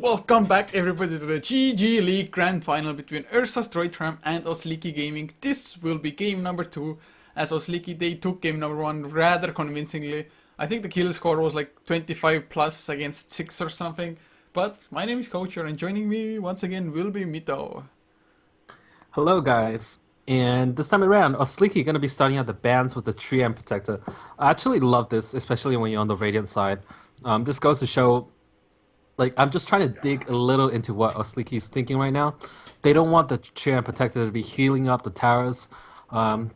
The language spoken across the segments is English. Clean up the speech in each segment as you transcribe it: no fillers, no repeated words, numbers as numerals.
welcome back everybody to the GG League Grand Final between Ursa Stroitram and Osliki Gaming. This will be game number 2, as Osliki, they took game number 1 rather convincingly. I think the kill score was like 25 plus against 6 or something. But my name is Coacher, and joining me once again will be Mito. Hello guys, and this time around, Osliki gonna be starting out the bans with the Tree and Protector. I actually love this, especially when you're on the Radiant side. This goes to show, like, I'm just trying to dig a little into what Osliki's thinking right now. They don't want the Tree and Protector to be healing up the towers.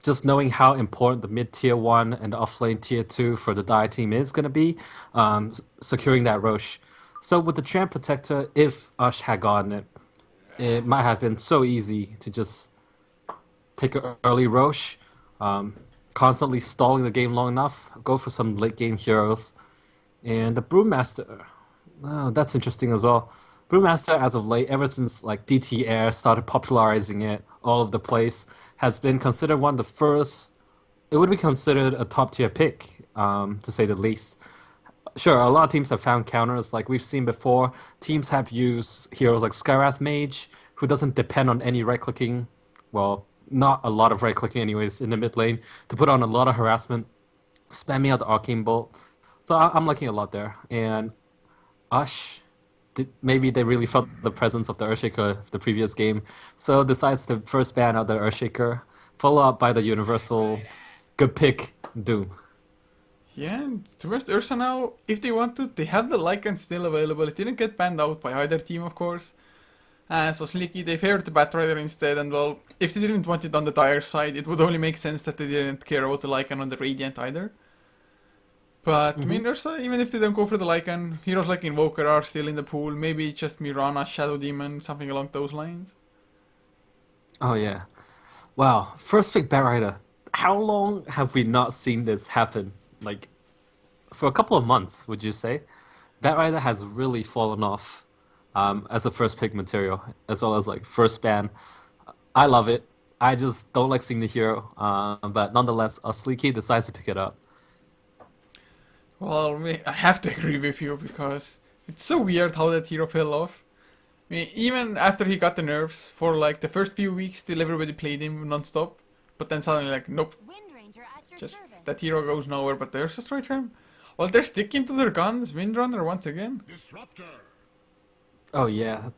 Just knowing how important the mid tier 1 and the offlane tier 2 for the Dire team is gonna be, securing that Roche. So with the Tree and Protector, if Ush had gotten it, it might have been so easy to just take an early Roche, constantly stalling the game long enough, go for some late game heroes. And the Brewmaster, oh, that's interesting as well. Brewmaster, as of late, ever since like DT Air started popularizing it all over the place, has been considered one of the first. It would be considered a top tier pick, to say the least. Sure, a lot of teams have found counters, like we've seen before. Teams have used heroes like Skywrath Mage, who doesn't depend on any right-clicking, well, not a lot of right-clicking anyways, in the mid lane, to put on a lot of harassment, spamming out the Arcane Bolt. So I'm liking a lot there. And Ush, maybe they really felt the presence of the Earthshaker the previous game, so decides to first ban out the Earthshaker, followed up by the universal good pick, Doom. Yeah, and to be honest, Ursa now, if they want to, they have the Lycan still available. It didn't get banned out by either team, of course. So Osliki, they favored the Batrider instead, and well, if they didn't want it on the Dire side, it would only make sense that they didn't care about the Lycan on the Radiant either. But, I mean, Ursa, even if they don't go for the Lycan, heroes like Invoker are still in the pool. Maybe just Mirana, Shadow Demon, something along those lines. Oh yeah. Wow, first pick Batrider. How long have we not seen this happen? Like, for a couple of months, would you say? Batrider has really fallen off as a first pick material, as well as like first ban. I love it. I just don't like seeing the hero, but nonetheless, Osliki decides to pick it up. Well, I have to agree with you, because it's so weird how that hero fell off. I mean, even after he got the nerfs, for like the first few weeks, still everybody played him non-stop. But then suddenly, like, nope, just that hero goes nowhere. But there's a straight term. Well, they're sticking to their guns. Windrunner once again. Disruptor. Oh yeah,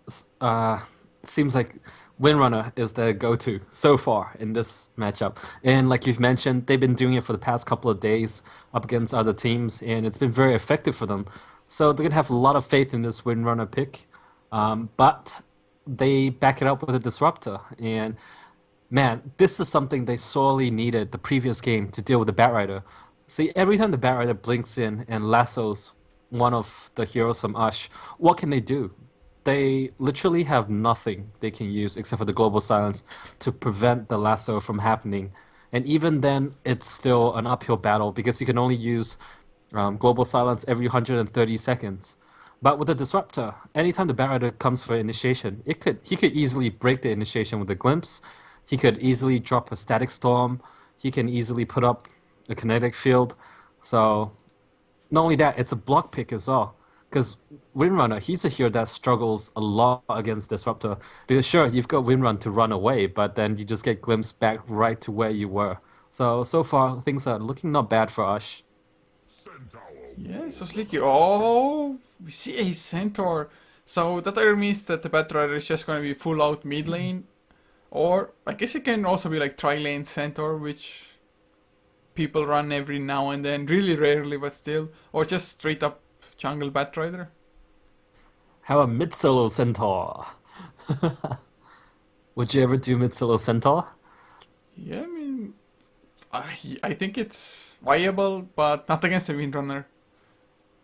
seems like Windrunner is the go-to so far in this matchup. And like you've mentioned, they've been doing it for the past couple of days up against other teams, and it's been very effective for them. So they're gonna have a lot of faith in this Windrunner pick, but they back it up with a Disruptor. And man, this is something they sorely needed the previous game to deal with the Batrider. See, every time the Batrider blinks in and lassos one of the heroes from Ush, what can they do? They literally have nothing they can use except for the Global Silence to prevent the lasso from happening. And even then, it's still an uphill battle because you can only use Global Silence every 130 seconds. But with the Disruptor, anytime the Batrider comes for initiation, he could easily break the initiation with a Glimpse. He could easily drop a Static Storm. He can easily put up a Kinetic Field. So, not only that, it's a block pick as well. Because Windrunner, he's a hero that struggles a lot against Disruptor. Because sure, you've got Windrun to run away, but then you just get glimpsed back right to where you were. So far, things are looking not bad for Ush. Yeah, so Slicky. Oh, we see a Centaur. So that either means that the Batrider is just going to be full out mid lane. Or, I guess it can also be like tri-lane Centaur, which people run every now and then. Really rarely, but still. Or just straight up jungle Batrider. How a mid-solo Centaur? Would you ever do mid-solo Centaur? Yeah, I mean, I think it's viable, but not against a Windrunner.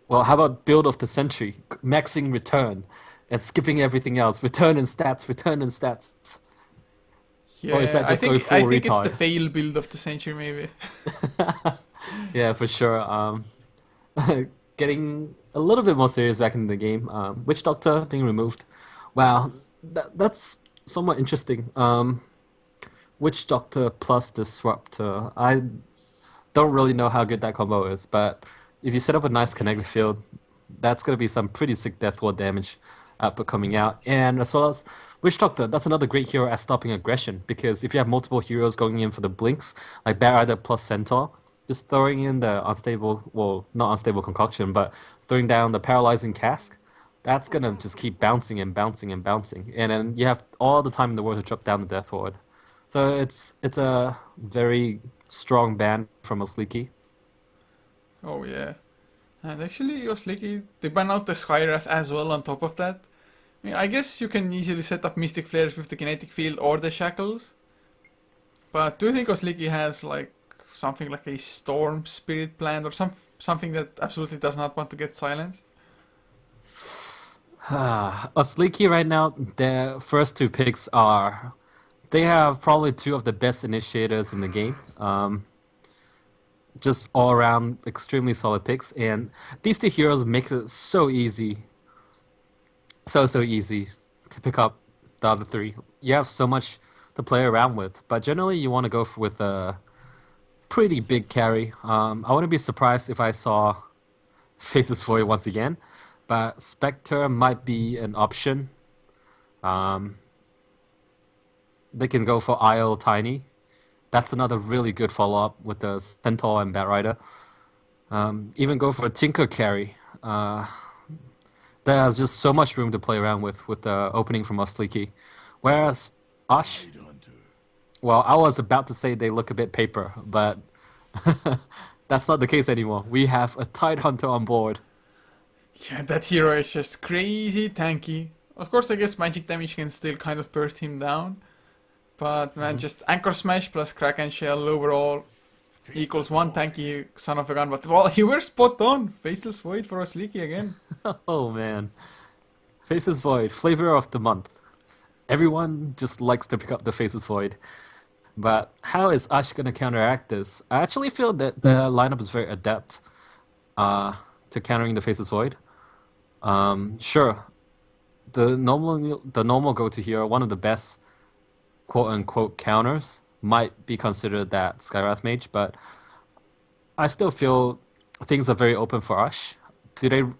Well, how about build of the century? Maxing return and skipping everything else. Return and stats, return and stats. Yeah, Or is that just I going think, full I think it's retard? the fail build of the century, maybe. Yeah, for sure. Getting a little bit more serious back in the game. Witch Doctor being removed. Wow, that's somewhat interesting. Witch Doctor plus Disruptor. I don't really know how good that combo is, but if you set up a nice connected field, that's gonna be some pretty sick death ward damage. output coming out, and as well as Witch Doctor. That's another great hero at stopping aggression because if you have multiple heroes going in for the blinks, like Bat Rider plus Centaur, just throwing in the unstable, well, not unstable concoction, but throwing down the paralyzing cask, that's gonna just keep bouncing and bouncing and bouncing, and then you have all the time in the world to drop down the Death Ward. So it's a very strong ban from Osliki. Oh yeah. And actually, Osliki, they ban out the Skywrath as well on top of that. I mean, I guess you can easily set up Mystic Flares with the Kinetic Field or the Shackles. But do you think Osliki has like something like a Storm Spirit planned or something that absolutely does not want to get silenced? Osliki right now, their first two picks are they have probably two of the best initiators in the game. Just all around extremely solid picks, and these two heroes make it so easy, so easy to pick up the other three. You have so much to play around with, but generally you want to go with a pretty big carry. I wouldn't be surprised if I saw Faces Void once again, but Spectre might be an option. Um, they can go for IO Tiny. That's another really good follow-up with the Centaur and Bat Rider. Even go for a Tinker carry. There's just so much room to play around with the opening from Osliki. Whereas Ash, well, I was about to say they look a bit paper, but that's not the case anymore. We have a Tidehunter on board. Yeah, that hero is just crazy tanky. Of course, I guess magic damage can still kind of burst him down. But man, just Anchor Smash plus Kraken Shell overall equals one tanky son of a gun. But well, you were spot on. Faceless Void for Osliki again. Oh man. Faces Void, flavor of the month. Everyone just likes to pick up the Faces Void. But how is Ash going to counteract this? I actually feel that the lineup is very adept to countering the Faces Void. Sure, the normal go-to hero, one of the best quote-unquote counters, might be considered that Skywrath Mage, but I still feel things are very open for Ash. There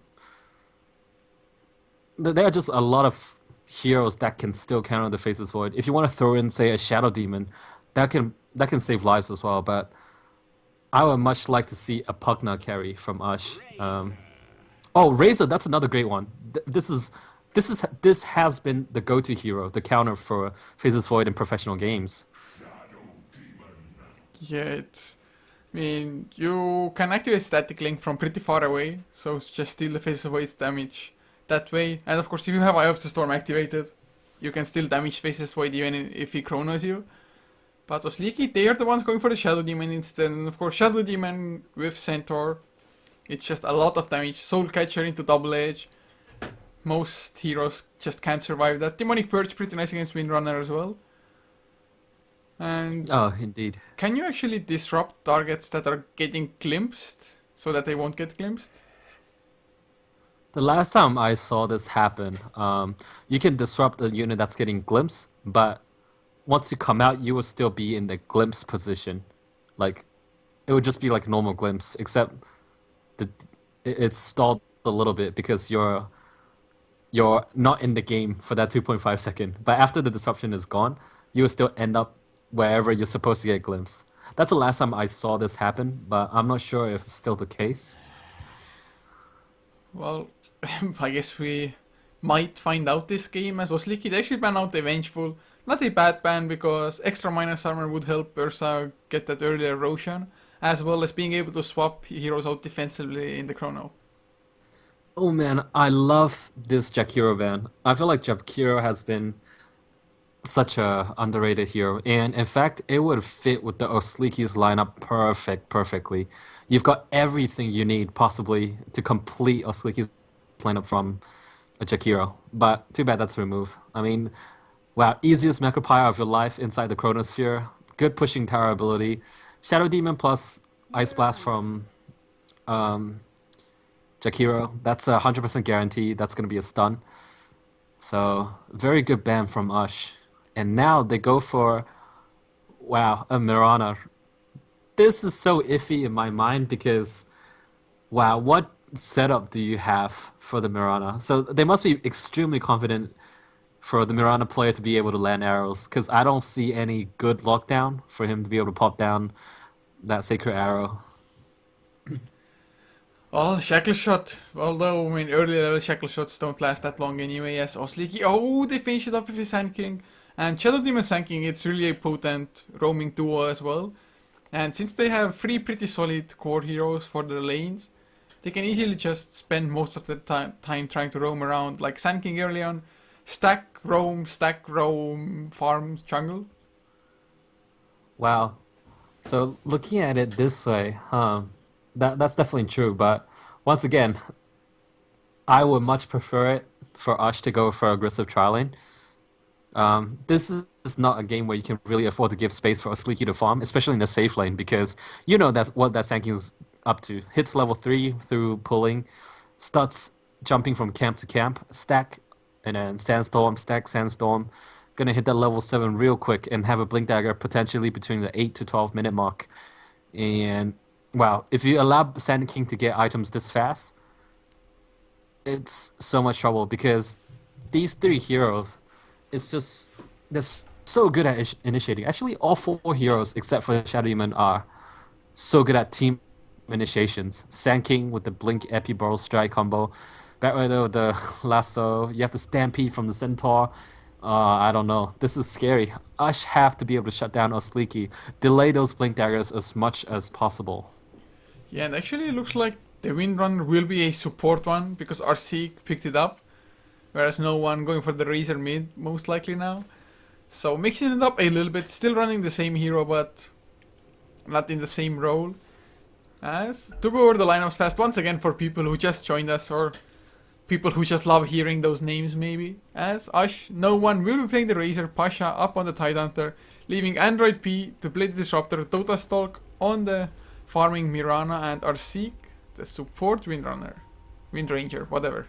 are just a lot of heroes that can still counter the Faceless Void. If you want to throw in, say, a Shadow Demon, that can save lives as well. But I would much like to see a Pugna carry from Ash. Oh, Razor, that's another great one. This has been the go-to hero, the counter for Faceless Void in professional games. Yeah, I mean, you can activate Static Link from pretty far away, so it's just steal the Faceless Void's damage that way. And of course, if you have Eye of the Storm activated, you can still damage Faceless Void even if he chronos you. But Osliki, they are the ones going for the Shadow Demon instead. And of course, Shadow Demon with Centaur, it's just a lot of damage. Soul Catcher into Double Edge. Most heroes just can't survive that. Demonic Purge, pretty nice against Windrunner as well. And Oh, indeed. can you actually disrupt targets that are getting glimpsed so that they won't get glimpsed? The last time I saw this happen, you can disrupt a unit that's getting glimpse, but once you come out, you will still be in the glimpse position. Like, it would just be like normal glimpse, except the it's stalled a little bit because you're not in the game for that 2.5 second. But after the disruption is gone, you will still end up wherever you're supposed to get glimpse. That's the last time I saw this happen, but I'm not sure if it's still the case. Well, I guess we might find out this game as Osliki. They actually ban out the Vengeful. Not a bad ban because extra minus armor would help Ursa get that early erosion, as well as being able to swap heroes out defensively in the chrono. Oh man, I love this Jakiro ban. I feel like Jakiro has been such a underrated hero, and in fact, it would fit with the Osliki's lineup perfectly. You've got everything you need possibly to complete Osliki's lineup from a Jakiro, but too bad that's removed. I mean, wow, easiest Macropire of your life inside the Chronosphere, good pushing tower ability, Shadow Demon plus Ice Blast from Jakiro, that's 100% guaranteed, that's going to be a stun. So, very good ban from Ush. And now they go for, wow, a Mirana. This is so iffy in my mind because Wow, what setup do you have for the Mirana? So they must be extremely confident for the Mirana player to be able to land arrows, because I don't see any good lockdown for him to be able to pop down that sacred arrow. Oh, shackle shot. Although, I mean, early level shackle shots don't last that long anyway, as Osliki. Oh, they finish it up with his Sand King. And Shadow Demon Sand King, it's really a potent roaming duo as well. And since they have three pretty solid core heroes for their lanes, they can easily just spend most of the time trying to roam around, like Sand King early on. Stack, roam, farm, jungle. Wow. So looking at it this way, that's definitely true. But once again, I would much prefer it for Ush to go for aggressive trialing. This is not a game where you can really afford to give space for Osliki to farm, especially in the safe lane, because you know that's what that Sanking is up to. Hits level 3 through pulling, starts jumping from camp to camp, stack, and then sandstorm, stack, sandstorm. Gonna hit that level 7 real quick and have a blink dagger potentially between the 8 to 12 minute mark. And wow, if you allow Sand King to get items this fast, it's so much trouble because these three heroes, it's just they're so good at initiating. Actually, all four heroes except for Shadow Demon are so good at team initiations. Sand King with the blink epi burrow strike combo, Batrider with the lasso. You have to stampede from the centaur. I don't know. This is scary. Ush have to be able to shut down Osliki, delay those blink daggers as much as possible. Yeah, and actually it looks like the Windrunner will be a support one because RC picked it up. Whereas no one going for the Razor mid, most likely now. So mixing it up a little bit, still running the same hero, but not in the same role. As to go over the lineups fast once again for people who just joined us or people who just love hearing those names maybe. As Ush, no one will be playing the Razor, Pasha up on the Tidehunter, leaving Android P to play the Disruptor, Dota Stalk on the farming Mirana, and Arseek, the support Windrunner, Windranger, whatever.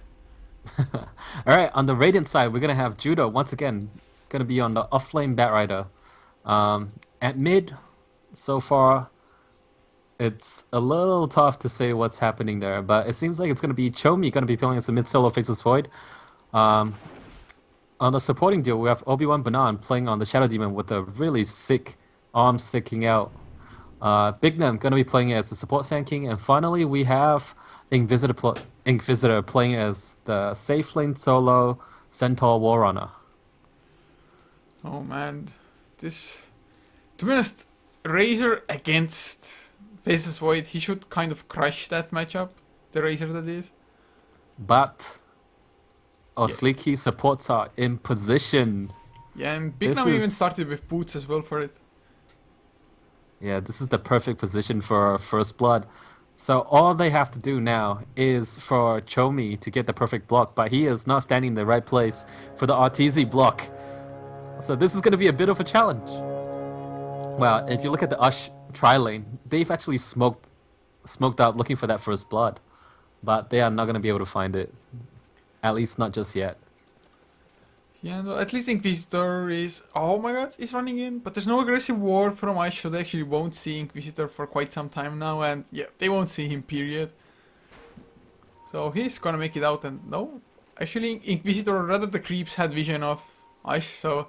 Alright, on the Radiant side, we're gonna have Judo once again, gonna be on the offlane Batrider. At mid, so far, it's a little tough to say what's happening there, but it seems like it's gonna be Chomi gonna be playing as a mid solo faces Void. On the supporting deal, we have Obi-Wan Banan playing on the Shadow Demon with a really sick arm sticking out. Big Nem gonna be playing as the support Sand King, and finally we have Inquisitor playing as the safe lane solo Centaur Warrunner. Oh man, this, to be honest, Razor against Faces Void, he should kind of crush that matchup, the Razor that is. But Osliki supports are in position. Yeah, and Big Nam even started with boots as well for it. Yeah, this is the perfect position for First Blood. So all they have to do now is for Chomi to get the perfect block, but he is not standing in the right place for the RTZ block. So this is going to be a bit of a challenge. Well, if you look at the Ush tri-lane, they've actually smoked out looking for that First Blood, but they are not going to be able to find it. At least not just yet. Yeah, no, at least Inquisitor is, oh my god, he's running in, but there's no aggressive war from Ush, so they actually won't see Inquisitor for quite some time now, and yeah, they won't see him, period. So he's gonna make it out, and no, actually Inquisitor, rather the creeps had vision of Ush, so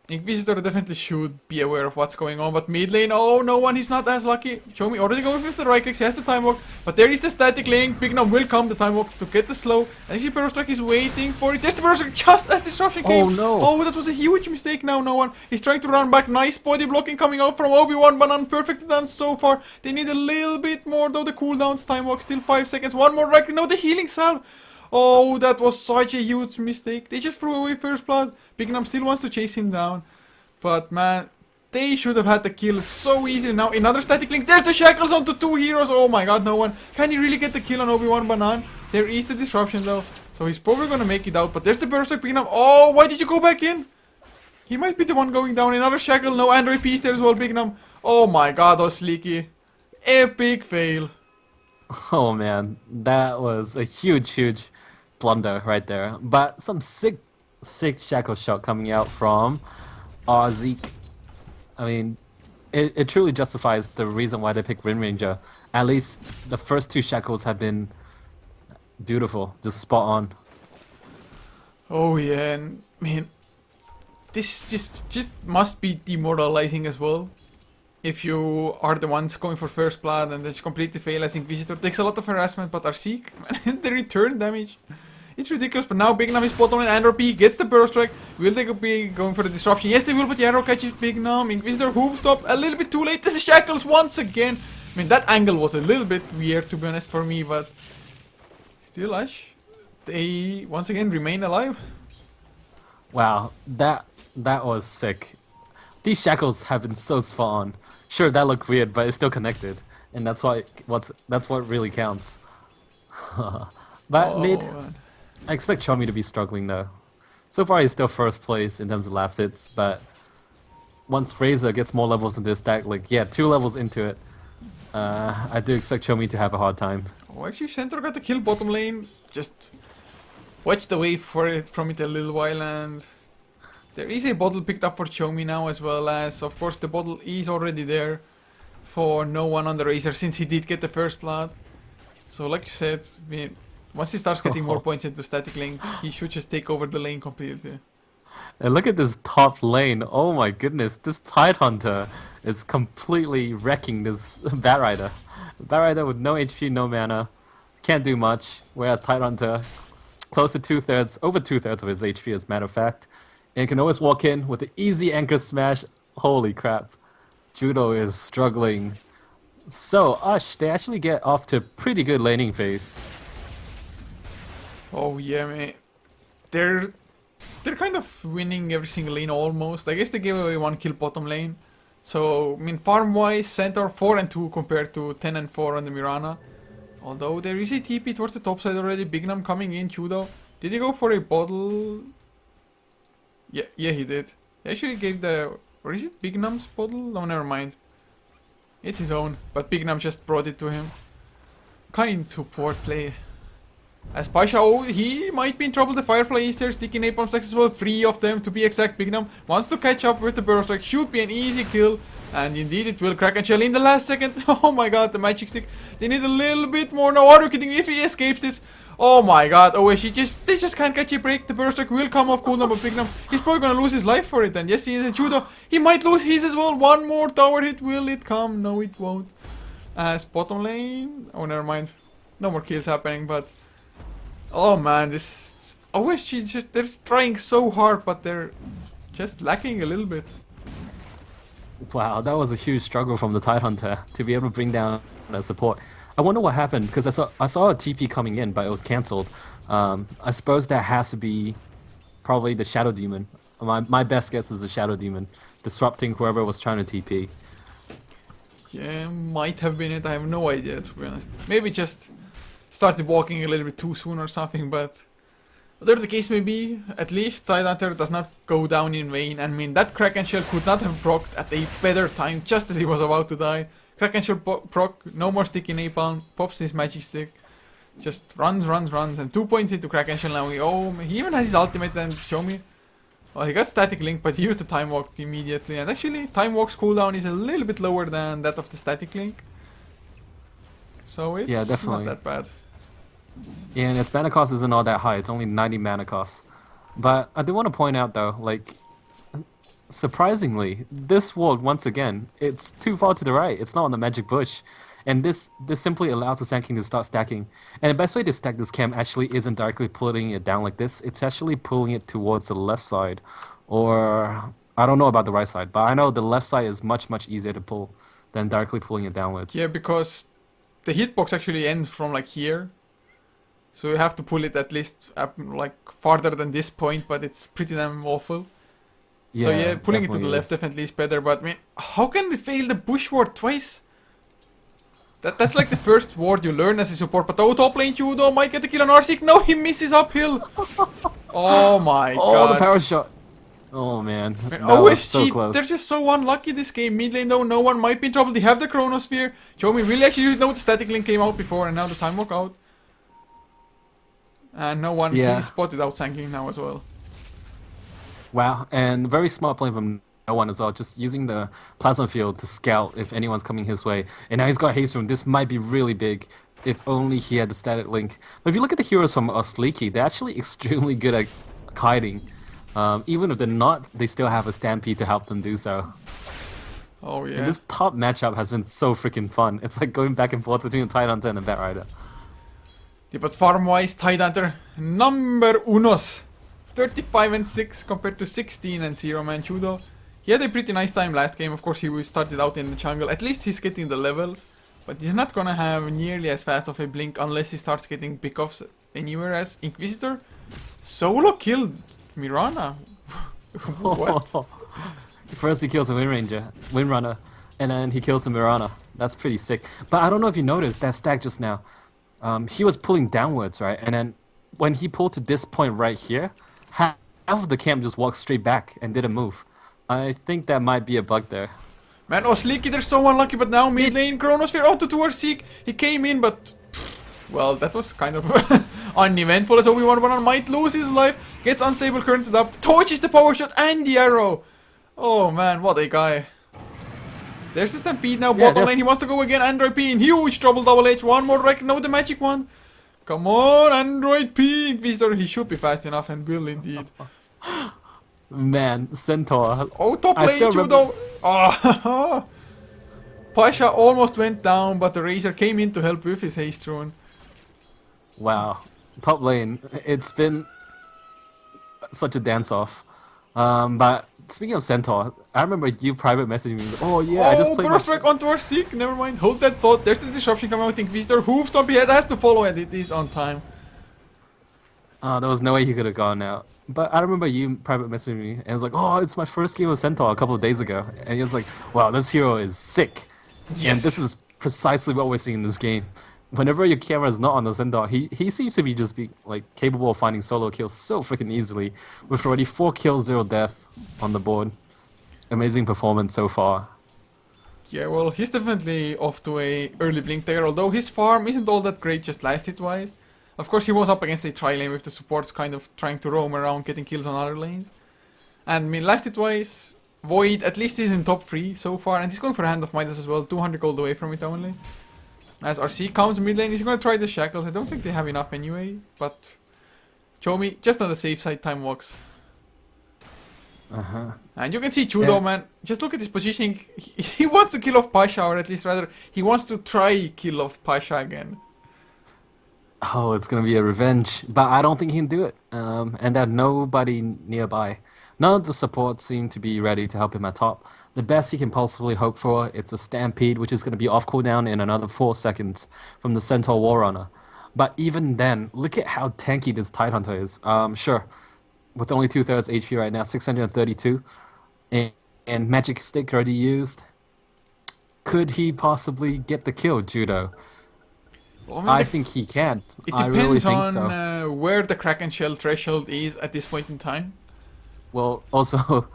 Inquisitor definitely should be aware of what's going on, but mid lane, oh, no one is not as lucky. Show me already going with the right clicks, he has the time walk, but there is the static lane. Big Nom will come, the time walk to get the slow. And actually Perostrike is waiting for it. There's the Perostrike just as the disruption came. Oh no! Oh, that was a huge mistake. Now no one is trying to run back. Nice body blocking coming out from Obi-Wan Banan. Perfect done so far. They need a little bit more though. The cooldowns, time walk, still 5 seconds. One more right. No, the healing salve. Oh, that was such a huge mistake. They just threw away First Blood. Big Nom still wants to chase him down. But man, they should have had the kill so easily. Now another static link. There's the shackles onto 2 heroes. Oh my god, no one. Can he really get the kill on Obi-Wan Banan? There is the disruption though. So he's probably gonna make it out. But there's the Berserk picking up. Oh, why did you go back in? He might be the one going down. Another shackle. No Android piece there as well, Big Nam. Oh my god, Osliki. Epic fail. Oh man, that was a huge blunder right there. But some sick shackle shot coming out from Zeke. I mean, it truly justifies the reason why they picked Rin Ranger At least the first two shackles have been beautiful, just spot on. Oh yeah, and man, this just must be demoralizing as well. If you are the ones going for first blood and just completely fail, I think Visitor takes a lot of harassment, but Arseek, man, the return damage, it's ridiculous. But now Bignam is bottom and Andor P gets the burst strike. Will they be going for the disruption? Yes, they will, but the arrow catches Bignam. Inquisitor hoofed up a little bit too late. The shackles once again. I mean, that angle was a little bit weird, to be honest, for me, but still, Ash, they once again remain alive. Wow, that was sick. These shackles have been so spot on. Sure, that looked weird, but it's still connected, and that's what really counts. But mid, Man. I expect Chomi to be struggling though. So far, he's still first place in terms of last hits, but once Fraser gets more levels into his stack, like yeah, 2 levels into it, I do expect Chomi to have a hard time. Oh, actually, Centaur got the kill bottom lane. Just watched away from it a little while, and there is a bottle picked up for Chomi now, as well as, of course, the bottle is already there for no one on the Razor since he did get the first blood. So, like you said, once he starts getting more points into static lane, he should just take over the lane completely. And look at this top lane. Oh my goodness, this Tidehunter is completely wrecking this Batrider. Batrider with no HP, no mana, can't do much. Whereas Tidehunter, close to 2/3, over 2/3 of his HP as a matter of fact, and can always walk in with an easy anchor smash. Holy crap, Judo is struggling. So Ush, they actually get off to a pretty good laning phase. Oh yeah, man. They're kind of winning every single lane almost. I guess they gave away 1 kill bottom lane. So, I mean, farm-wise, Centaur 4-2 compared to 10-4 on the Mirana. Although there is a TP towards the top side already. Bignam coming in, Judo. Did he go for a bottle? Yeah, he did. He actually gave the... Or is it Bignam's bottle? No, never mind. It's his own, but Bignam just brought it to him. Kind support play. As Pasha, oh, he might be in trouble. The Firefly is there, sticky napalm stacks as well. 3 of them to be exact. Bignam wants to catch up with the burst strike. Should be an easy kill. And indeed it will. Crack and Shell in the last second. Oh my god, the magic stick. They need a little bit more. No, are you kidding me? If he escapes this. Oh my god, OSH, they just can't catch a break. The burst strike will come off cooldown, but Bignam, he's probably gonna lose his life for it. And yes, he is a Judo. He might lose his as well. 1 more tower hit. Will it come? No, it won't. As bottom lane. Oh, never mind. No more kills happening, but... Oh man, this... OSH, they're trying so hard, but they're just lacking a little bit. Wow, that was a huge struggle from the Tidehunter to be able to bring down that support. I wonder what happened, because I saw a TP coming in, but it was cancelled. I suppose that has to be probably the Shadow Demon. My best guess is the Shadow Demon, disrupting whoever was trying to TP. Yeah, might have been it, I have no idea, to be honest. Maybe just started walking a little bit too soon or something, but... whatever the case may be, at least Tidehunter does not go down in vain. I mean, that Kraken Shell could not have procced at a better time, just as he was about to die. Kraken Shell proc, no more sticky napalm, pops his magic stick, just runs, and 2 points into Kraken Shell now. He even has his ultimate, and show me. Well, he got static link, but he used the time walk immediately, and actually, time walk's cooldown is a little bit lower than that of the static link. So it's not that bad. Yeah, and its mana cost isn't all that high, it's only 90 mana cost. But I do want to point out though, like, surprisingly, this world, once again, it's too far to the right. It's not on the magic bush. And this simply allows the Sand King to start stacking. And the best way to stack this camp actually isn't directly pulling it down like this. It's actually pulling it towards the left side. Or, I don't know about the right side, but I know the left side is much, much easier to pull than directly pulling it downwards. Yeah, because the hitbox actually ends from like here. So you have to pull it at least up, like farther than this point, but it's pretty damn awful. Yeah, so yeah, pulling it to the left definitely is better, but I mean, how can we fail the bush ward twice? That's like the first ward you learn as a support, but top lane Judo might get the kill on Arseek. No, he misses uphill. Oh my god. Oh, the power shot. Oh man. I mean, OSG, so close. They're just so unlucky this game. Mid lane though, no one might be in trouble. They have the Chronosphere. Chomi really actually used, no, the static link came out before, and now the time walk out. And no one really spotted out Sand King now as well. Wow, and very smart play from one as well, just using the plasma field to scout if anyone's coming his way. And now he's got haste room. This might be really big if only he had the static link. But if you look at the heroes from Osliki, they're actually extremely good at kiting. Even if they're not, they still have a stampede to help them do so. Oh yeah. And this top matchup has been so freaking fun. It's like going back and forth between Tidehunter and the Batrider. Yeah, but farm-wise, Tidehunter, number unos. 35 and 6 compared to 16 and 0, man. Judo. He had a pretty nice time last game. Of course, he started out in the jungle. At least he's getting the levels. But he's not gonna have nearly as fast of a blink unless he starts getting pickoffs anywhere as Inquisitor. Solo killed Mirana. What? First he kills a Windrunner, and then he kills a Mirana. That's pretty sick. But I don't know if you noticed that stack just now. He was pulling downwards, right? And then when he pulled to this point right here, half of the camp just walked straight back and didn't move. I think that might be a bug there. Man, Osliki, they're so unlucky, but now mid lane, Chronosphere auto towards Seek. He came in, but well, that was kind of uneventful as Obi-Wan might lose his life. Gets unstable currented up, torches the power shot and the arrow. Oh man, what a guy. There's the Stampede now, bottom lane, he wants to go again, Android P in huge trouble, Double H, one more wreck, no the magic one. Come on, Android P, Inquisitor, he should be fast enough and will indeed. Man, Centaur. Oh, top lane, Judo. Oh, Pasha almost went down, but the Razor came in to help with his haste rune. Wow, top lane, it's been such a dance-off. But speaking of Centaur, I remember you private messaging me. Oh yeah, I just played. Burst strike onto our Seek. Never mind. Hold that thought. There's the disruption coming out. Inquisitor hoof stomp. He has to follow, and it is on time. There was no way he could have gone out. But I remember you private messaging me, and it was like, "Oh, it's my first game of Centaur a couple of days ago," and he was like, "Wow, this hero is sick." Yes. And this is precisely what we're seeing in this game. Whenever your camera is not on the Centaur, he seems to be just like capable of finding solo kills so freaking easily, with already 4 kills, 0 death on the board. Amazing performance so far. Yeah, well, he's definitely off to a early blink there, although his farm isn't all that great just last hit wise. Of course, he was up against a tri-lane with the supports kind of trying to roam around getting kills on other lanes. And I mean, last hit wise, Void at least is in top 3 so far, and he's going for a Hand of Midas as well, 200 gold away from it only. As RC comes mid lane, he's gonna try the shackles. I don't think they have enough anyway, but Chomi, just on the safe side, time walks. And you can see Judo, man. Just look at his positioning. He wants to kill off Pasha, or at least rather, he wants to try kill off Pasha again. Oh, it's gonna be a revenge, but I don't think he can do it. And there's nobody nearby. None of the supports seem to be ready to him at top. The best he can possibly hope for, it's a Stampede, which is going to be off cooldown in another 4 seconds from the Centaur Warrunner. But even then, look at how tanky this Tidehunter is. Sure, with only 2/3 HP right now, 632, and Magic Stick already used. Could he possibly get the kill, Judo? Well, I think he can. It depends really think on where the Kraken Shell threshold is at this point in time. Well, also,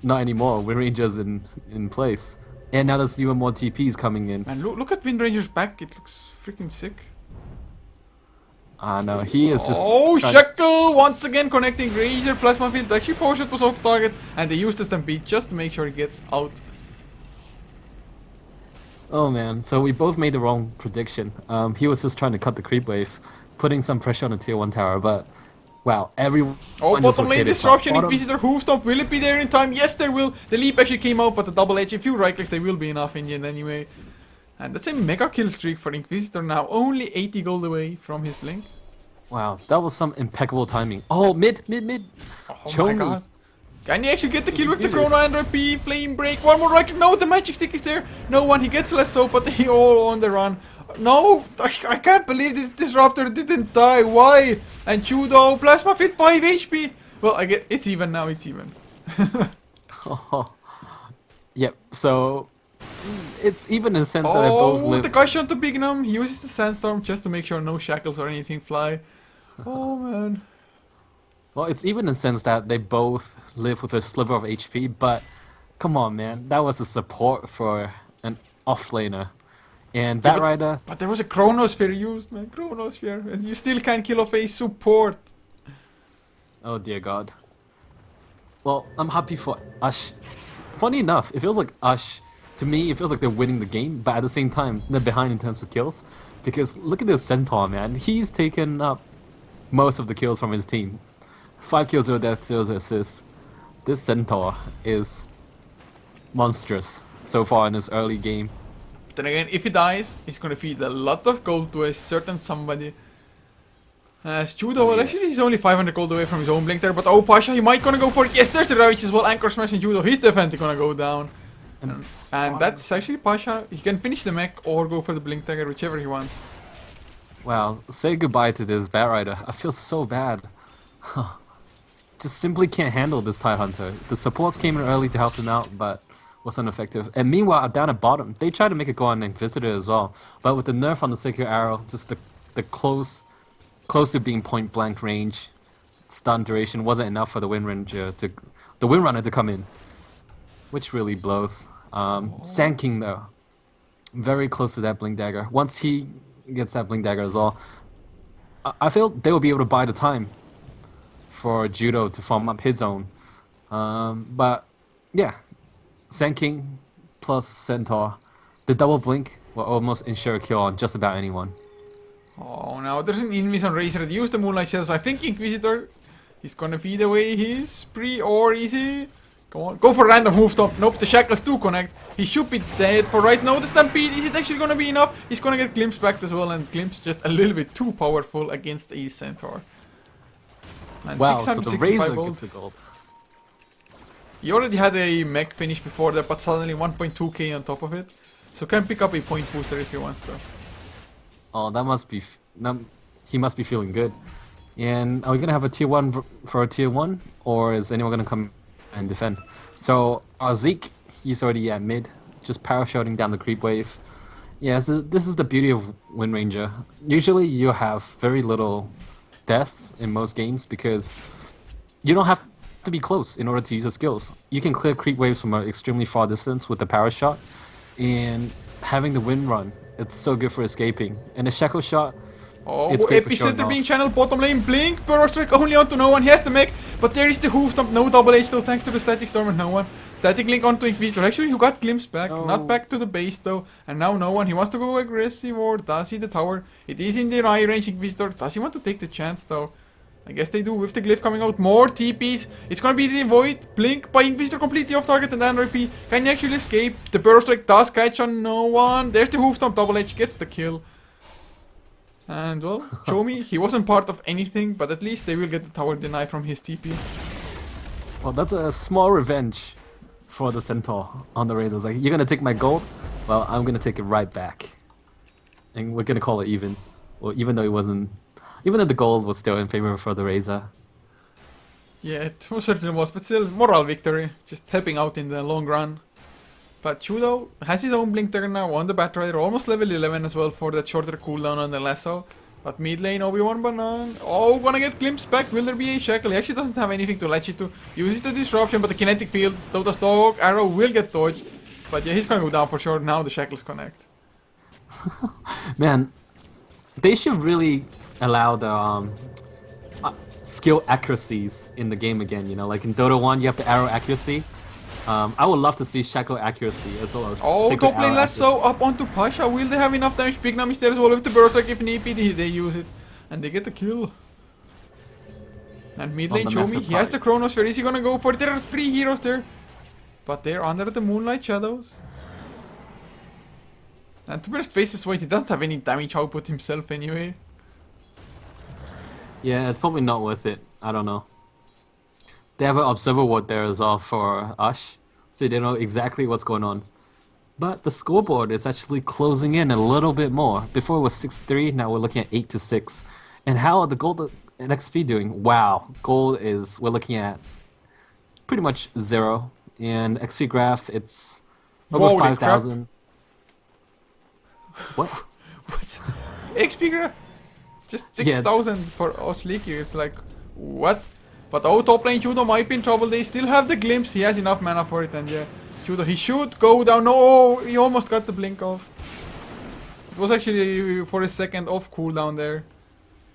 not anymore. Wind Ranger's in place. And now there's even more TPs coming in. Man, look at Wind Ranger's back. It looks freaking sick. No, he is just... Oh, Shackle! Once again connecting Razor, Plasma Field. Actually, Power Shot was off target. And they used the Stampede just to make sure he gets out. Oh man, so we both made the wrong prediction. He was just trying to cut the creep wave, putting some pressure on the tier 1 tower, but... Wow, everyone. Oh, bottom lane disruption, Inquisitor Hoofstomp, will it be there in time? Yes, there will. The leap actually came out, but the double edge, a few right clicks, they will be enough in the end anyway. And that's a mega kill streak for Inquisitor now, only 80 gold away from his blink. Wow, that was some impeccable timing. Oh, mid. Oh my god. Can he actually get the kill with the Chrono Android P, Flame Break, one more right click, no, the magic stick is there. No one, he gets less soap, but they all on the run. No, I can't believe this Disruptor didn't die. Why? And Judo, Plasma Fit 5 HP. Well, I get it's even now. It's even. Yep. So it's even in the sense that they both live. The guy shot to Bignum. He uses the Sandstorm just to make sure no shackles or anything fly. Oh man. Well, it's even in the sense that they both live with a sliver of HP. But come on, man, that was a support for an offlaner. And Batrider... But there was a Chronosphere used, man. Chronosphere. And you still can't kill off a support. Oh dear god. Well, I'm happy for Ash funny enough, it feels like Ush, to me, it feels like they're winning the game, but at the same time, they're behind in terms of kills. Because look at this Centaur, man. He's taken up most of the kills from his team. 5 kills, 0 deaths, 0 assists. This Centaur is monstrous so far in this early game. Then again, if he dies, he's gonna feed a lot of gold to a certain somebody. As Judo, well, actually, he's only 500 gold away from his own blink there, but oh, Pasha, he might gonna go for it. Yes, there's the Ravage as well. Anchor Smash and Judo, he's definitely gonna go down. And that's actually Pasha. He can finish the mech or go for the blink dagger, whichever he wants. Wow, say goodbye to this Bat Rider. I feel so bad. Just simply can't handle this Tide Hunter. The supports came in early to help him out, but was ineffective. And meanwhile, down at bottom, they tried to make it go on Inquisitor as well. But with the nerf on the Secure Arrow, just the close to being point blank range, stun duration wasn't enough for the Windrunner to come in, which really blows. Sand King though, very close to that blink dagger. Once he gets that blink dagger as well, I feel they will be able to buy the time for Judo to farm up his own. But yeah, Sand King plus Centaur, the double blink will almost ensure a kill on just about anyone. Oh, now there's an Invis on Razor that used the Moonlight Shadow, so I think Inquisitor, he's gonna feed away his spree, or is he? Go on, go for random move stop. Nope, the Shackles do connect. He should be dead for right now. The Stampede, is it actually gonna be enough? He's gonna get Glimpse back as well, and Glimpse just a little bit too powerful against a Centaur. And wow, so the Razor gets the gold. He already had a mech finish before that, but suddenly 1.2k on top of it. So can pick up a point booster if he wants to. Oh, that must be... he must be feeling good. And are we going to have a tier 1 for a tier 1? Or is anyone going to come and defend? So, our Zeke, he's already at mid. Just power shooting down the creep wave. Yeah, so this is the beauty of Wind Ranger. Usually you have very little deaths in most games because you don't have to be close in order to use your skills. You can clear creep waves from an extremely far distance with the power shot. And having the wind run, it's so good for escaping. And the shackle shot, oh, it's great for showing Epicenter off. being channeled bottom lane, blink, Burrow Strike only onto no one, he has the mech, but there is the hoof stomp, no double H though, thanks to the Static Storm and no one. Static Link onto Inquisitor, actually you got Glimpse back, not back to the base though, and now no one, he wants to go aggressive, or does he? The tower, it is in the eye range Inquisitor, does he want to take the chance though? I guess they do, with the glyph coming out, more TPs, it's gonna be the Void, blink by Inquisitor completely off target, and then repeat, can he actually escape? The Burrow Strike does catch on no one, there's the hoof stomp, double H gets the kill. And well, Chomi, he wasn't part of anything, but at least they will get the tower deny from his TP. Well, that's a small revenge for the Centaur on the Razors. Like, you're gonna take my gold? Well, I'm gonna take it right back. And we're gonna call it even. Well, even though it wasn't... Even though the gold was still in favor for the Razor. Yeah, it most certainly was, but still, moral victory. Just helping out in the long run. But Chudo has his own blink dagger now on the Bat Rider, almost level 11 as well for that shorter cooldown on the lasso. But mid lane, Obi-Wan Banan. Oh, gonna get Glimpse back. Will there be a shackle? He actually doesn't have anything to latch it to. Uses the disruption, but the kinetic field, Dota stock, arrow will get dodged. But yeah, he's gonna go down for sure. Now the shackles connect. Man, they should really allow the skill accuracies in the game again, you know? Like in Dota 1, you have the arrow accuracy. I would love to see shackle accuracy as well as top lane lasso up onto Pasha. Will they have enough damage? Big Nam is there as well with the Burrow Strike if need be. They use it. And they get the kill. And mid lane Chomi, he has the Chronosphere. Is he gonna go for it? There are 3 heroes there. But they're under the Moonlight Shadows. And to be honest, Faces White, he doesn't have any damage output himself anyway. Yeah, it's probably not worth it. I don't know. They have an observer ward there as well for Ush, so they know exactly what's going on. But the scoreboard is actually closing in a little bit more. Before it was 6-3, now we're looking at 8-6. And how are the gold and XP doing? Wow, gold is, we're looking at pretty much 0. And XP graph, it's over 5,000. What? What's XP graph? Just 6,000 for Osliki. It's like, what? But oh, top lane Judo might be in trouble. They still have the glimpse. He has enough mana for it, and yeah, Judo, he should go down. No, he almost got the blink off. It was actually for a second off cooldown there.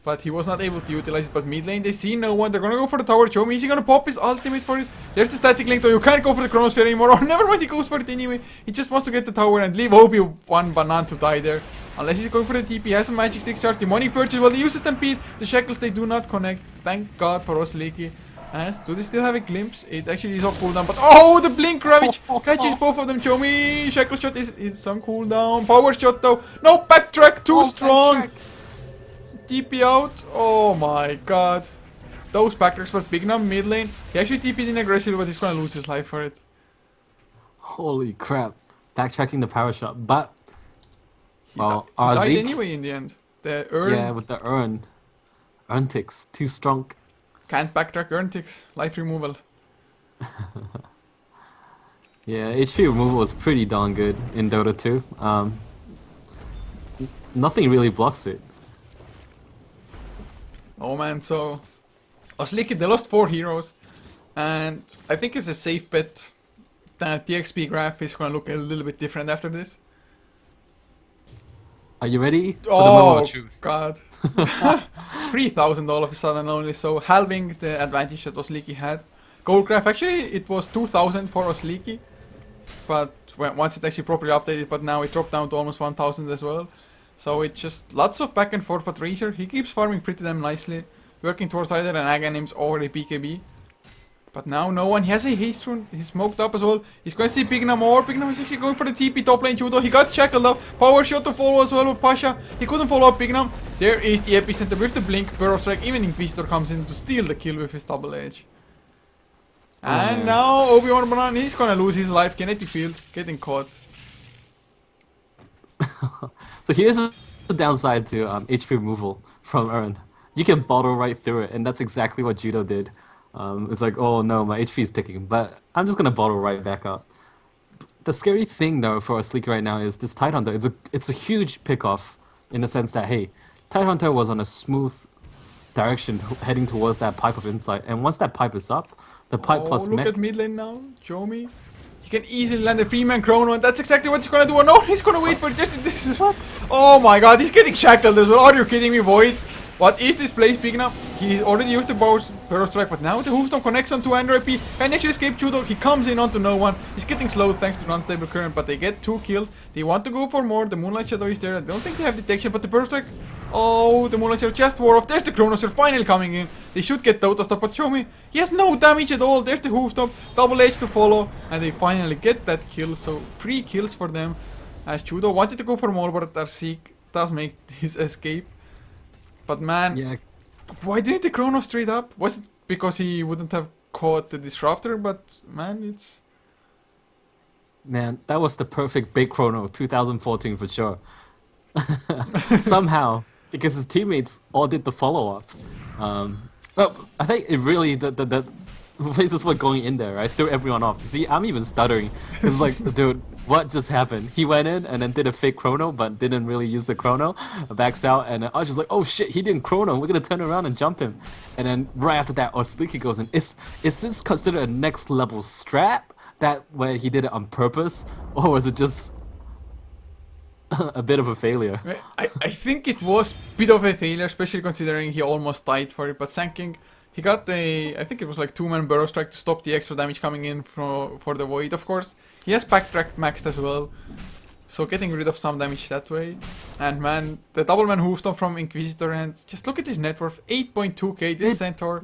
but he was not able to utilize it. But mid lane, they see no one. They're gonna go for the tower. Chomi, is he gonna pop his ultimate for it? There's the static link though. You can't go for the Chronosphere anymore. Oh, never mind. He goes for it anyway. He just wants to get the tower and leave Obi-Wan Banan to die there. Unless he's going for the TP. He has a magic stick charge. Demonic purchase. Well, they use the stampede. The shackles, they do not connect. Thank God for Osliki. As do they still have a glimpse? It actually is off cooldown, but oh, the blink ravage catches both of them. Chomi, shackle shot is on cooldown. Power shot though. No, backtrack, too strong. Backtrack. TP out. Oh my God, those backtracks. But Bignam mid lane, he actually TP'd in aggressively, but he's gonna lose his life for it. Holy crap! Backtracking the power shot, but well, He died Zeke, anyway in the end. The urn yeah, with the urn ticks too strong. can't backtrack urn ticks. Life removal. Yeah, HP removal was pretty darn good in Dota 2. Nothing really blocks it. Oh man, so Osliki, they lost 4 heroes, and I think it's a safe bet that the XP graph is gonna look a little bit different after this. Are you ready for the moment Oh of truth? God, 3,000 all of a sudden only, so halving the advantage that Osliki had. Gold graph, actually it was 2,000 for Osliki, but once it actually properly updated, but now it dropped down to almost 1,000 as well. So it's just lots of back and forth, but Razor, he keeps farming pretty damn nicely, working towards either an Aghanims or a BKB. But now no one, he has a haste rune, he's smoked up as well. He's going to see Bignam more. Bignam is actually going for the TP top lane judo. He got shackled up, power shot to follow as well with Pasha. He couldn't follow up Bignam. There is the epicenter with the blink, burrow strike. Even Inquisitor comes in to steal the kill with his double edge. And now Obi-Wan Banan, he's gonna lose his life. Kinetic field, getting caught. So here's the downside to HP removal from Urn. You can bottle right through it, and that's exactly what Judo did. It's like, oh no, my HP is ticking, but I'm just gonna bottle right back up. The scary thing though for Osliki right now is this Tidehunter. It's a huge pickoff in the sense that, hey, Tidehunter was on a smooth direction heading towards that pipe of insight, and once that pipe is up, the pipe plus look mech. at mid lane now, Chomi. He can easily land a 3-man chrono, and that's exactly what he's gonna do. Oh no, he's gonna wait for it. This is what? Oh my God, he's getting shackled as well. Are you kidding me, Void? What is this place picking up? He's already used the burrow strike, but now the Hoofstone connects onto Android P. Can he actually escape Judo? He comes in onto no one. He's getting slowed thanks to unstable current, but they get 2 kills. They want to go for more. The Moonlight Shadow is there. I don't think they have detection, but the burrow strike. Oh, the Moonlight Shadow just wore off. There's the Chronosphere finally coming in. They should get Dota stop, but show me. He has no damage at all. There's the Hoofstone. Double edge to follow, and they finally get that kill. So 3 kills for them. As Judo wanted to go for more, but Arsik does make his escape. But man, Yeah, why didn't the Chrono straight up? Was it because he wouldn't have caught the Disruptor? But man, it's... man, that was the perfect big chrono, 2014 for sure. Somehow, because his teammates all did the follow-up. Well, I think it really, the places were going in there, right? Threw everyone off. See, I'm even stuttering. It's like, dude, what just happened? He went in and then did a fake chrono, but didn't really use the chrono. Backs out, and I was just like, oh shit, he didn't chrono. We're gonna turn around and jump him. And then right after that, Osliki goes in. Is this considered a next level strat? That where he did it on purpose, or was it just a bit of a failure? I think it was a bit of a failure, especially considering he almost died for it. But Sanking, he got a, I think it was like 2-man burrow strike to stop the extra damage coming in for the Void, of course. He has backtrack maxed as well, so getting rid of some damage that way. And man, the double man Hoofstone from Inquisitor, and just look at his net worth, 8.2k, this Centaur.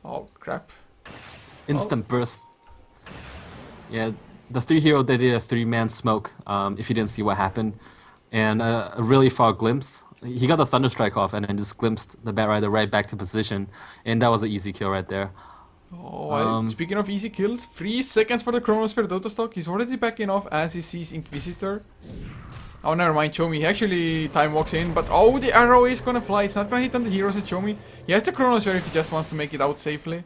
Oh crap. Instant burst. Yeah, the 3 hero, they did a 3-man smoke, if you didn't see what happened. And a really far glimpse. He got the Thunderstrike off and then just glimpsed the Batrider right back to position. And that was an easy kill right there. Oh, speaking of easy kills, 3 seconds for the Chronosphere Dota stock. He's already backing off as he sees Inquisitor. Oh, never mind, Chomi. He actually time walks in, but oh, the arrow is gonna fly. It's not gonna hit on the heroes at Chomi. He has the Chronosphere if he just wants to make it out safely.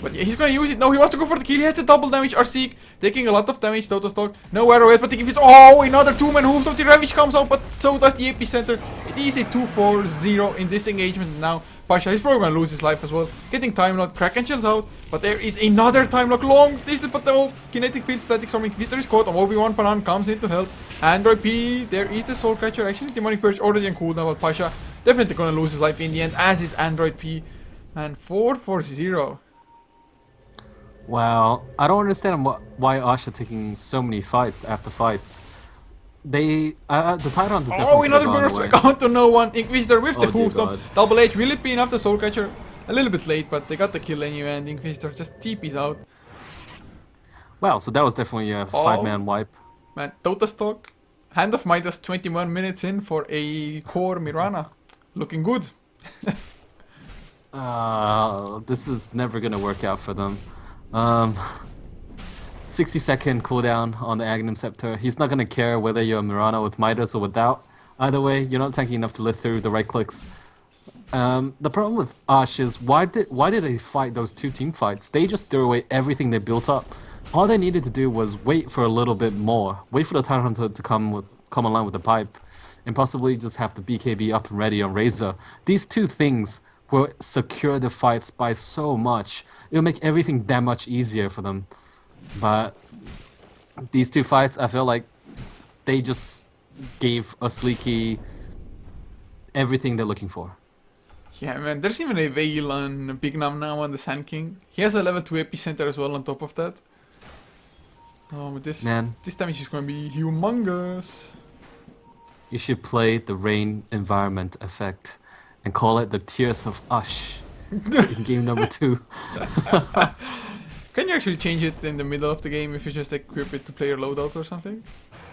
But yeah, he's gonna use it. No, he wants to go for the kill. He has the double damage. Arsik taking a lot of damage. Dota stock. No arrow yet, but he gives. Oh, another 2-man Hoofstone. The Ravage comes out, but so does the epicenter. It is a 2-4-0 in this engagement now. Pasha, he's probably gonna lose his life as well. Getting time lock. Kraken shells out, but there is another time lock. Long distance, but no. Kinetic field static storming. Inquisitor is caught. Obi-Wan Banan comes in to help. Android P. There is the Soul Catcher. Actually, Demonic Purge already on cooldown, but Pasha definitely gonna lose his life in the end, as is Android P. And 4-0. Wow, I don't understand why Ash are taking so many fights after fights. The Titan definitely Oh, could have another gone burst away. strike onto no one. Inquisitor with the Oh dear hoof stomp. God. Double H, will it be enough? The Soul Catcher a little bit late, but they got the kill anyway, and Inquisitor just TP's out. Wow, so that was definitely a Oh. 5-man wipe. Man, Dota stock. Hand of Midas 21 minutes in for a core Mirana. Looking good. This is never gonna work out for them. 60-second cooldown on the Aghanim Scepter. He's not gonna care whether you're a Mirana with Midas or without. Either way, you're not tanky enough to live through the right clicks. The problem with Ash is why did they fight those two team fights? They just threw away everything they built up. All they needed to do was wait for a little bit more. Wait for the Titan Hunter to come online with the pipe, and possibly just have the BKB up and ready on Razor. These two things will secure the fights by so much. It'll make everything that much easier for them. But these two fights, I feel like they just gave Osliki everything they're looking for. Yeah, man, there's even a Veil on Big Nam now on the Sand King. He has a level 2 epicenter as well on top of that. Oh, but this damage is going to be humongous. You should play the rain environment effect and call it the Tears of Ash in game number 2. Can you actually change it in the middle of the game if you just equip it to player loadout or something?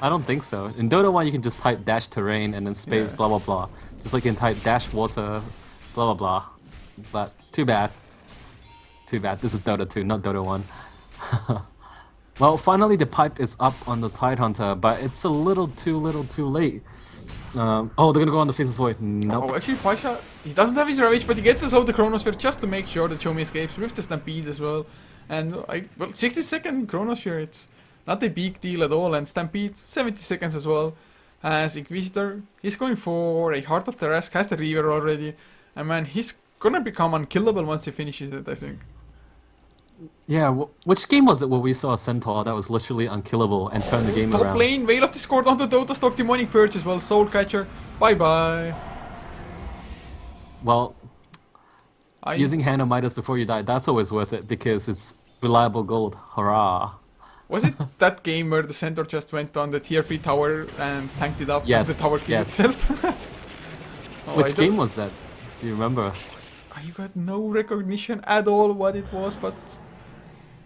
I don't think so. In Dota 1 you can just type dash terrain and then space blah blah blah. Just like you can type dash water blah blah blah. But too bad. Too bad. This is Dota 2, not Dota 1. Well, finally the pipe is up on the Tidehunter, but it's a little too late. Oh, they're gonna go on the Faceless Void. Nope. Oh, actually, Pasha, he doesn't have his Ravage, but he gets his out the Chronosphere just to make sure that Chomi escapes with the Stampede as well. And, well, 60-second Chronosphere, it's not a big deal at all. And Stampede, 70 seconds as well. As Inquisitor, he's going for a Heart of Tarrasque, has the Reaver already. And man, he's gonna become unkillable once he finishes it, I think. Yeah, which game was it where we saw a Centaur that was literally unkillable and turned the game Top around? lane, Veil of Discord onto Dota stock, Demonic Purge as well, Soul Catcher, bye bye. Well, using Hand of Midas before you die, that's always worth it because it's reliable gold. Hurrah! Was it that game where the Centaur just went on the tier 3 tower and tanked it up Yes, and the tower killed itself? Oh, which game was that? Do you remember? I got no recognition at all what it was, but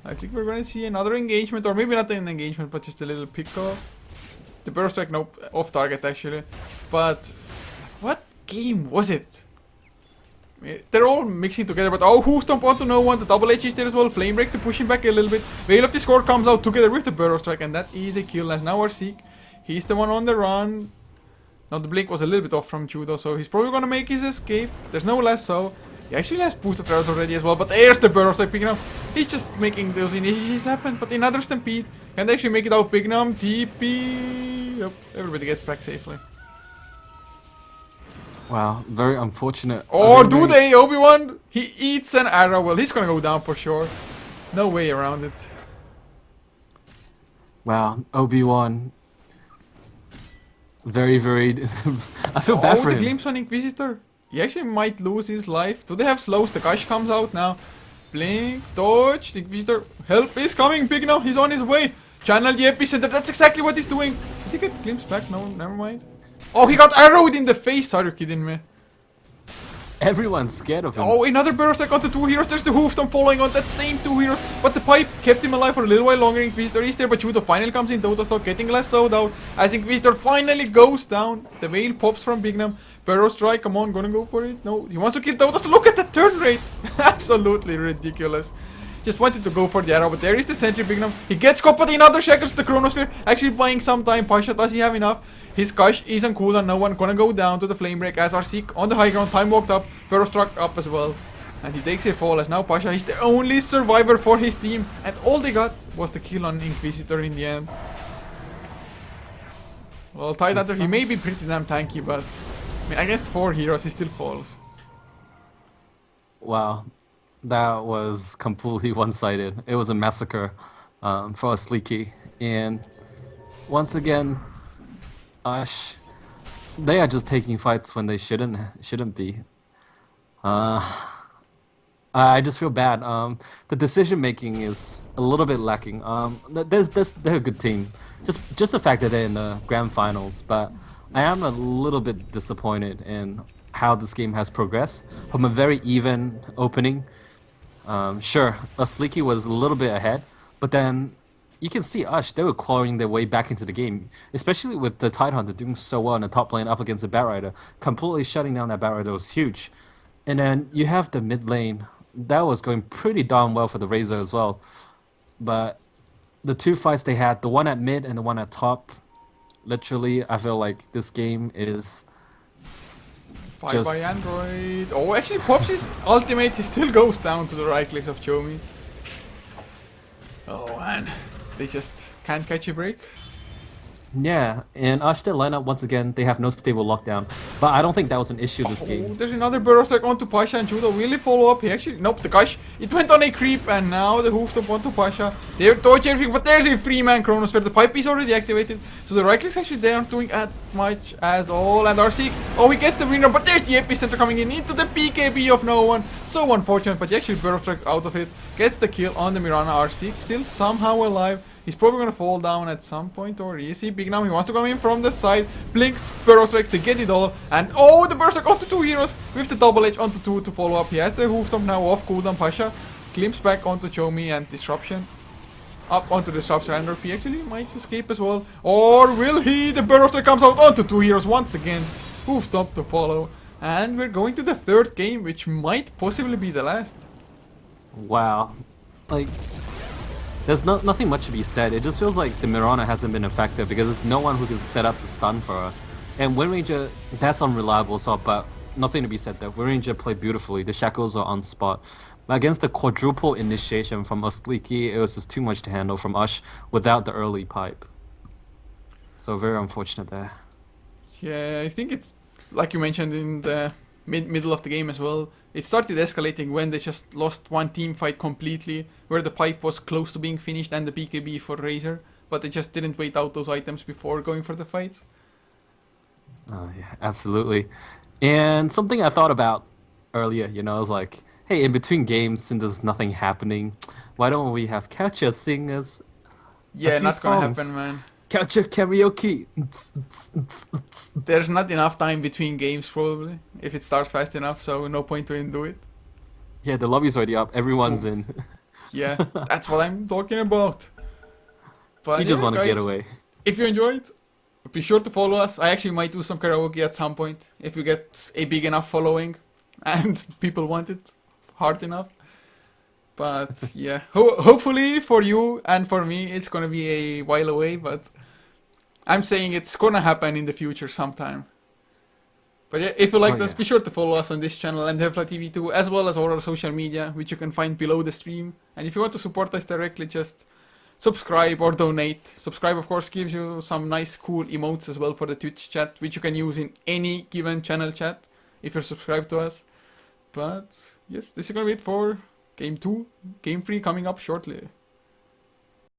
I think we're gonna see another engagement, or maybe not an engagement, but just a little pick-off. The Burrow Strike, nope, off target actually. But what game was it? They're all mixing together, but oh, Hoof Stomp onto no one, the Double H is there as well, Flame Break to push him back a little bit. Veil of Discord comes out together with the Burrow Strike, and that is a kill. As now our Seek, he's the one on the run. Now the blink was a little bit off from Judo, so he's probably gonna make his escape. There's no less so. He actually has boots of arrows already as well, but there's the Burrow Strike picking up. He's just making those initiations happen, but another Stampede. Can they actually make it out? Pignum, TP. Yep, everybody gets back safely. Wow, very unfortunate. Or do they? Obi-Wan, he eats an arrow. Well, he's gonna go down for sure. No way around it. Wow, Obi-Wan. Very, I feel bad for the him. glimpse on Inquisitor. He actually might lose his life. Do they have slows? The Gush comes out now. Blink, dodge, the Inquisitor. Help is coming, big now. He's on his way. Channel the epicenter. That's exactly what he's doing. Did he get glimpse back? No, never mind. Oh, he got arrowed in the face. Are you kidding me? Everyone's scared of him. Oh, another Burrow Strike onto 2 heroes. There's the Hoof Stomp following on that same 2 heroes. But the pipe kept him alive for a little while longer. Inquisitor is there, but Judo finally comes in. Dota stock getting less sold out. As Inquisitor finally goes down. The Veil pops from Bignam. Burrow Strike, come on, gonna go for it. No, he wants to kill Dota. So look at the turn rate. Absolutely ridiculous. Just wanted to go for the arrow, but there is the Sentry Bignam. He gets caught, but another Shackles the Chronosphere. Actually buying some time. Pasha, does he have enough? His Gush is on cooldown. No one gonna go down to the Flame Break as our Seek on the high ground. Time walked up. Burrow struck up as well. And he takes a fall as now Pasha is the only survivor for his team. And all they got was the kill on Inquisitor in the end. Well, Tidehunter, he may be pretty damn tanky, but I mean, I guess 4 heroes, he still falls. Wow, that was completely one-sided. It was a massacre for Osliki. And once again, Ash They are just taking fights when they shouldn't be. Uh, I just feel bad. The decision making is a little bit lacking. They're a good team. Just the fact that they're in the grand finals, but I am a little bit disappointed in how this game has progressed from a very even opening. Sure, Osliki was a little bit ahead, but then you can see Ush, they were clawing their way back into the game, especially with the Tidehunter doing so well in the top lane up against the Batrider. Completely shutting down that Batrider was huge. And then you have the mid lane. That was going pretty darn well for the Razor as well. But the two fights they had, the one at mid and the one at top, literally, I feel like this game is Bye just... bye Android. Oh, actually, Popsy's ultimate he still goes down to the right clicks of Chomi. Oh man, they just can't catch a break. Yeah, and Ush, their lineup, once again, they have no stable lockdown. But I don't think that was an issue this Oh, game. there's another burrow strike onto Pasha, and Judo will he follow up? He actually, nope, the Gush, it went on a creep, and now the hoofed up onto Pasha. They're dodging everything, but there's a 3-man Chronosphere. The pipe is already activated, so the right clicks actually they aren't doing as much as all. And RC, oh, he gets the winner, but there's the epicenter coming in into the PKB of no one. So unfortunate, but he actually burrow strike out of it, gets the kill on the Mirana. RC still somehow alive. He's probably gonna fall down at some point, or is he big now? He wants to come in from the side, blinks, burrow strikes to get it all, and oh, the burrow strike onto 2 heroes with the double edge onto 2 to follow up. He has the hoofstomp now off cooldown. Pasha glimpse back onto Chomi and disruption. Up onto disruption, and RP actually might escape as well. Or will he? The burrow strike comes out onto 2 heroes once again. Hoofstomp to follow. And we're going to the third game, which might possibly be the last. Wow. Like, there's nothing much to be said. It just feels like the Mirana hasn't been effective because there's no one who can set up the stun for her. And Wind Ranger, that's unreliable as well, but nothing to be said there. Wind Ranger played beautifully. The shackles are on spot. But against the quadruple initiation from Osliki, it was just too much to handle from Ush without the early pipe. So very unfortunate there. Yeah, I think it's like you mentioned in the middle of the game as well. It started escalating when they just lost one team fight completely, where the pipe was close to being finished and the BKB for Razor, but they just didn't wait out those items before going for the fights. Oh yeah, absolutely. And something I thought about earlier, you know, I was like, hey, in between games, since there's nothing happening, why don't we have Catcher sing us Yeah, few not gonna songs? happen, man. Catcher karaoke. There's not enough time between games, probably, if it starts fast enough, so no point to do it. Yeah, the lobby's already up. Everyone's in. Yeah, that's what I'm talking about. But You just yeah, want to guys, get away. if you enjoyed, be sure to follow us. I actually might do some karaoke at some point, if we get a big enough following, and people want it hard enough. But yeah, hopefully for you and for me, it's gonna be a while away, but I'm saying it's gonna happen in the future sometime. But yeah, if you liked us, be sure to follow us on this channel and HeflaTV too, as well as all our social media, which you can find below the stream. And if you want to support us directly, just subscribe or donate. Subscribe, of course, gives you some nice, cool emotes as well for the Twitch chat, which you can use in any given channel chat if you're subscribed to us. But yes, this is gonna be it for Game 2, Game 3 coming up shortly.